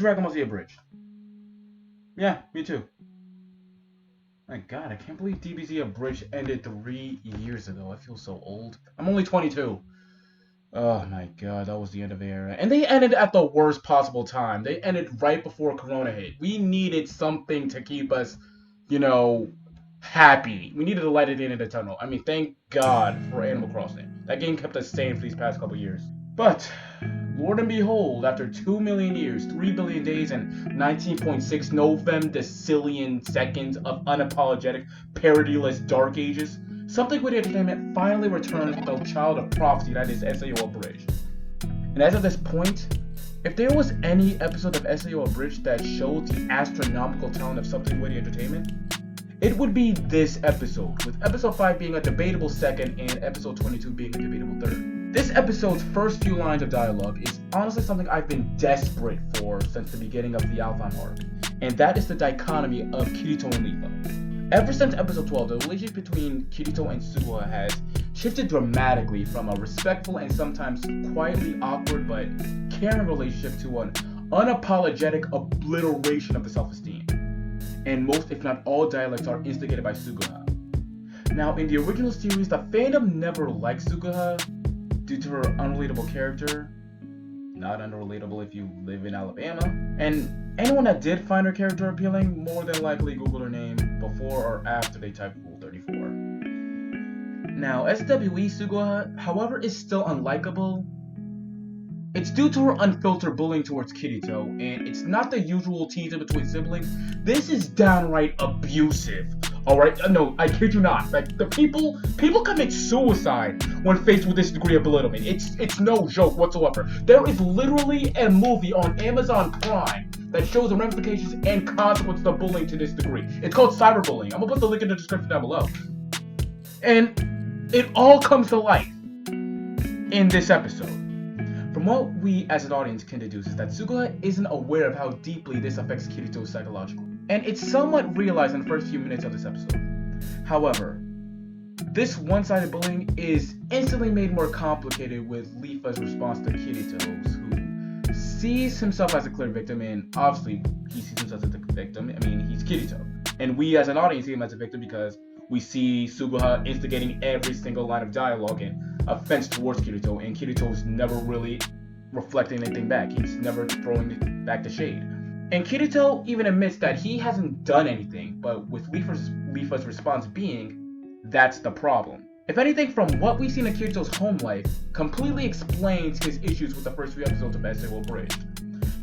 Dragon Ball Z Abridged. Yeah, me too. My god, I can't believe DBZ Abridged ended 3 years ago. I feel so old. I'm only 22. Oh my god, that was the end of the era. And they ended at the worst possible time. They ended right before Corona hit. We needed something to keep us, happy. We needed to light it in the tunnel. I mean, thank God for Animal Crossing. That game kept us sane for these past couple years. But, Lord and behold, after 2 million years, 3 billion days, and 19.6 novemdecillion seconds of unapologetic, parodyless dark ages, Something Whitty Entertainment finally returns with a child of prophecy that is SAO Abridged. And as of this point, if there was any episode of SAO Abridged that showed the astronomical talent of Something Whitty Entertainment, it would be this episode, with episode 5 being a debatable second and episode 22 being a debatable third. This episode's first few lines of dialogue is honestly something I've been desperate for since the beginning of the Alpha arc, and that is the dichotomy of Kirito and Leafa. Ever since episode 12, the relationship between Kirito and Suguha has shifted dramatically from a respectful and sometimes quietly awkward but caring relationship to an unapologetic obliteration of the self-esteem. And most, if not all, dialects are instigated by Suguha. Now, in the original series, the fandom never liked Suguha due to her unrelatable character. Not unrelatable if you live in Alabama. And anyone that did find her character appealing more than likely Googled her name before or after they typed Rule 34. Now, SWE Suguha, however, is still unlikable. It's due to her unfiltered bullying towards Kirito, and it's not the usual teasing between siblings. This is downright abusive. Alright? No, I kid you not. Like, the people commit suicide when faced with this degree of belittlement. It's no joke whatsoever. There is literally a movie on Amazon Prime that shows the ramifications and consequences of bullying to this degree. It's called cyberbullying. I'm gonna put the link in the description down below. And it all comes to light in this episode. From what we as an audience can deduce is that Suguha isn't aware of how deeply this affects Kirito psychologically. And it's somewhat realized in the first few minutes of this episode. However, this one-sided bullying is instantly made more complicated with Leafa's response to Kirito's, who sees himself as a clear victim, and obviously he sees himself as a victim. I mean, he's Kirito. And we as an audience see him as a victim because we see Suguha instigating every single line of dialogue and offense towards Kirito, and Kirito's never really reflecting anything back. He's never throwing back the shade. And Kirito even admits that he hasn't done anything, but with Leafa's response being, that's the problem. If anything, from what we see in Kirito's home life, completely explains his issues with the first few episodes of SAO Abridged.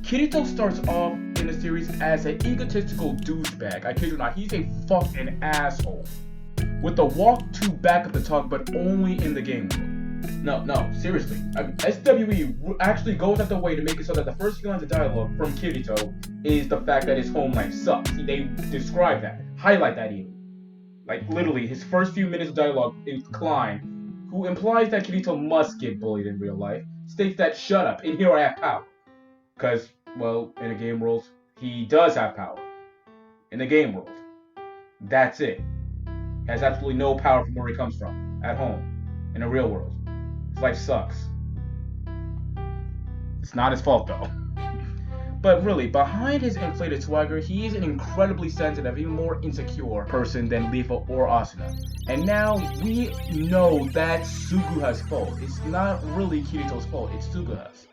Kirito starts off in the series as an egotistical douchebag. I kid you not, he's a fucking asshole. With the walk to back up the talk, but only in the game world. No, seriously. SWE actually goes out the way to make it so that the first few lines of dialogue from Kirito is the fact that his home life sucks. They describe that, highlight that even. Like, literally, his first few minutes of dialogue in Klein, who implies that Kirito must get bullied in real life, states that, shut up, and here I have power. Because, well, in a game world, he does have power. In the game world. That's it. He has absolutely no power from where he comes from, at home, in the real world. His life sucks. It's not his fault though. But really, behind his inflated swagger, he is an incredibly sensitive, even more insecure person than Leafa or Asuna. And now we know that's Suguha's fault. It's not really Kirito's fault, it's Suguha's.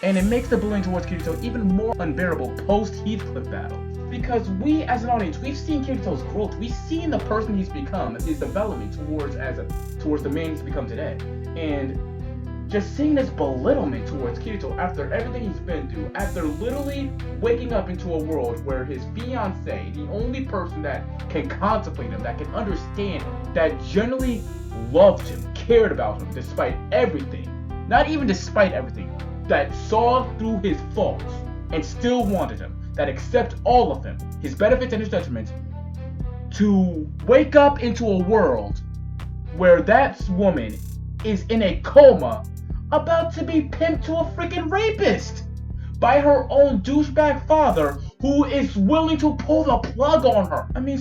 And it makes the bullying towards Kirito even more unbearable post-Heathcliff battle. Because we, as an audience, we've seen Kirito's growth. We've seen the person he's become, his development towards the man he's become today. And just seeing this belittlement towards Kirito after everything he's been through, after literally waking up into a world where his fiancée, the only person that can contemplate him, that can understand him, that genuinely loved him, cared about him despite everything, not even despite everything, that saw through his faults and still wanted him, that accept all of him, his benefits and his detriments, to wake up into a world where that woman is in a coma about to be pimped to a freaking rapist by her own douchebag father who is willing to pull the plug on her. I mean,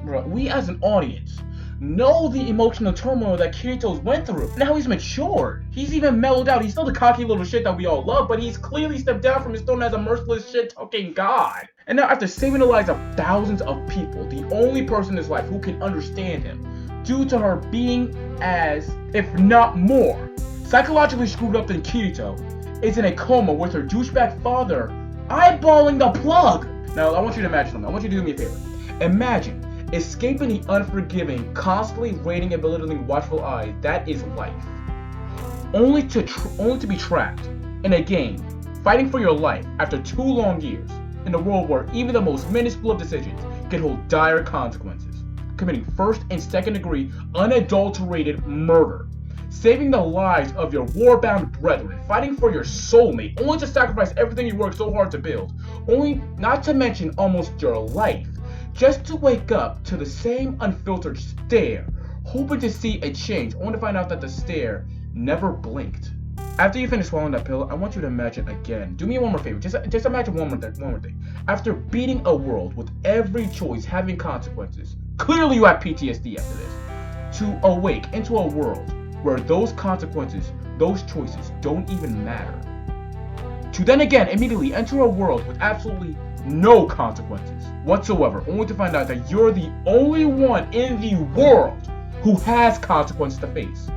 bro, we as an audience know the emotional turmoil that Kirito's went through. Now he's matured. He's even mellowed out. He's still the cocky little shit that we all love, but he's clearly stepped down from his throne as a merciless shit-talking god. And now after saving the lives of thousands of people, the only person in his life who can understand him, due to her being as, if not more, psychologically screwed up than Kirito, is in a coma with her douchebag father eyeballing the plug. Now, I want you to imagine something. I want you to do me a favor. Imagine escaping the unforgiving, constantly raining and belittling watchful eye that is life, only to be trapped in a game, fighting for your life after 2 long years, in a world where even the most minuscule of decisions can hold dire consequences, committing first and second degree unadulterated murder, saving the lives of your war-bound brethren, fighting for your soulmate, only to sacrifice everything you worked so hard to build, only not to mention almost your life, just to wake up to the same unfiltered stare, hoping to see a change, only to find out that the stare never blinked. After you finish swallowing that pill, I want you to imagine again. Do me one more favor. Just imagine one more thing. After beating a world with every choice having consequences, clearly you have PTSD after this, to awake into a world where those consequences, those choices don't even matter. To then again immediately enter a world with absolutely no consequences whatsoever, only to find out that you're the only one in the world who has consequences to face.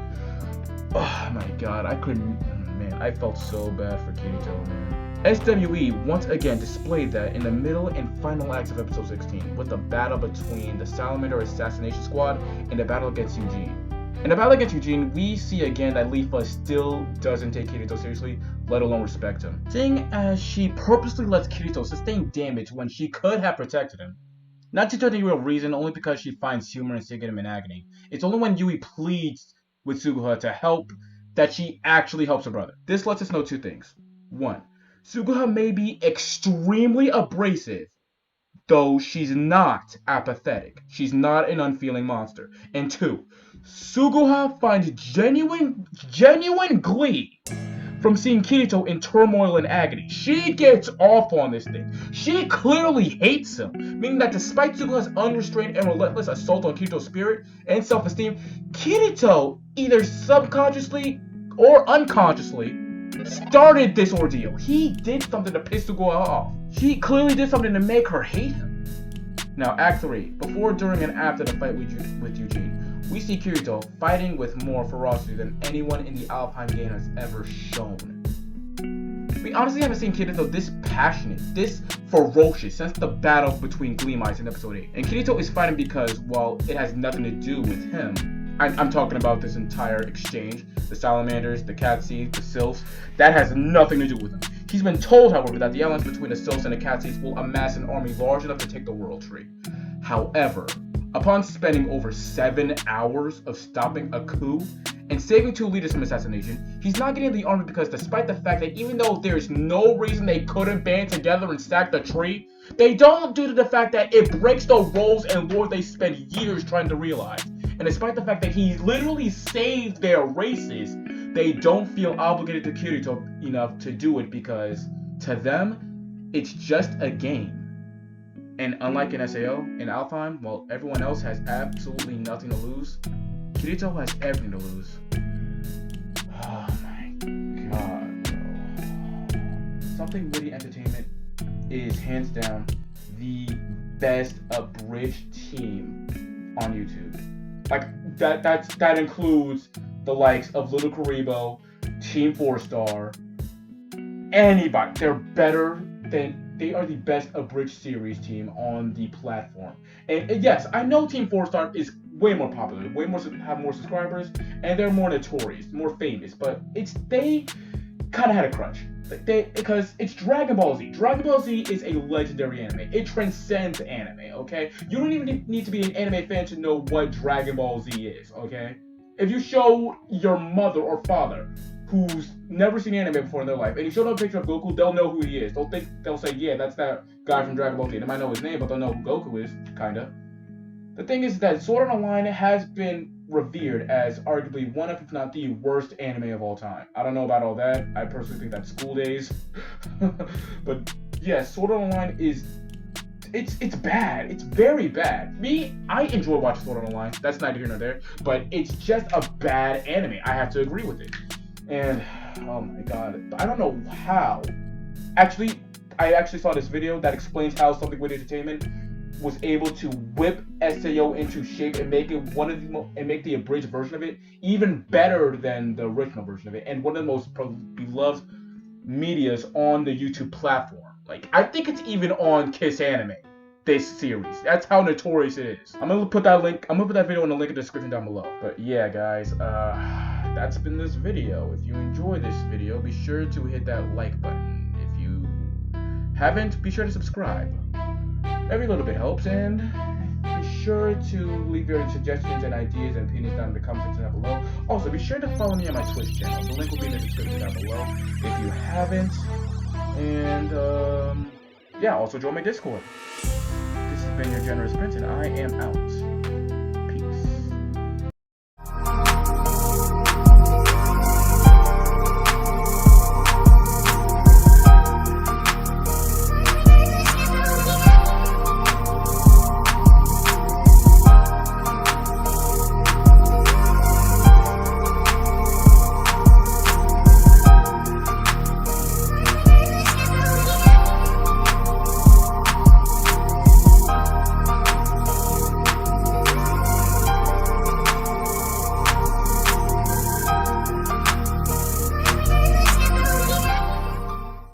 Oh my god, I felt so bad for Kirito, man. SWE once again displayed that in the middle and final acts of episode 16, with the battle between the Salamander Assassination Squad and the battle against Eugene. In the battle against Eugene, we see again that Leafa still doesn't take Kirito seriously, let alone respect him, seeing as she purposely lets Kirito sustain damage when she could have protected him. Not due to any real reason, only because she finds humor in seeing him in agony. It's only when Yui pleads with Suguha to help that she actually helps her brother. This lets us know 2 things. 1. Suguha may be extremely abrasive, though she's not apathetic. She's not an unfeeling monster. And 2, Suguha finds genuine glee from seeing Kirito in turmoil and agony. She gets off on this thing. She clearly hates him, meaning that despite Suguha's unrestrained and relentless assault on Kirito's spirit and self-esteem, Kirito either subconsciously or unconsciously started this ordeal. He did something to piss Suguha off. She clearly did something to make her hate him. Now, Act 3, before, during, and after the fight with Eugene, we see Kirito fighting with more ferocity than anyone in the Alpine game has ever shown. We honestly haven't seen Kirito this passionate, this ferocious since the battle between Gleamites in episode 8. And Kirito is fighting because, well, it has nothing to do with him. I'm talking about this entire exchange, the Salamanders, the Cat Seeds, the Sylphs, that has nothing to do with him. He's been told, however, that the alliance between the Sylphs and the Cat Seeds will amass an army large enough to take the World Tree. However, upon spending over 7 hours of stopping a coup and saving 2 leaders from assassination, he's not getting the army because despite the fact that even though there's no reason they couldn't band together and stack the tree, they don't due to the fact that it breaks the roles and lore they spend years trying to realize. And despite the fact that he literally saved their races, they don't feel obligated to Kirito enough to do it because to them, it's just a game. And unlike in SAO, in Alpine, while everyone else has absolutely nothing to lose, Kirito has everything to lose. Oh my god, bro. Something Whitty Entertainment is hands down the best abridged team on YouTube. Like that includes the likes of Little Karibo, Team 4-Star, anybody. They are the best abridged series team on the platform. And yes, I know Team 4-Star is way more popular, have more subscribers, and they're more notorious, more famous. But they kind of had a crutch. Because it's Dragon Ball Z. Dragon Ball Z is a legendary anime. It transcends anime, okay? You don't even need to be an anime fan to know what Dragon Ball Z is, okay? If you show your mother or father who's never seen anime before in their life, and you show them a picture of Goku, they'll know who he is. They'll say, yeah, that's that guy from Dragon Ball Z. They might know his name, but they'll know who Goku is, kinda. The thing is that Sword Art Online has been revered as arguably one of, if not the worst anime of all time. I don't know about all that. I personally think that's School Days. But yeah, Sword Art Online is it's bad. It's very bad. Me, I enjoy watching Sword Art Online. That's neither here nor there. But it's just a bad anime. I have to agree with it. And oh my god, I don't know how. Actually, I actually saw this video that explains how Something Whitty Entertainment was able to whip SAO into shape and make it make the abridged version of it even better than the original version of it, and one of the most beloved medias on the YouTube platform. Like, I think it's even on Kiss Anime, this series. That's how notorious it is. I'm gonna put that video in the link in the description down below. But yeah, guys, that's been this video. If you enjoyed this video, be sure to hit that like button. If you haven't, be sure to subscribe. Every little bit helps, and be sure to leave your suggestions and ideas and opinions down in the comment section down below. Also, be sure to follow me on my Twitch channel. The link will be in the description down below if you haven't. And yeah, also join my Discord. This has been your Generous Prince, and I am out.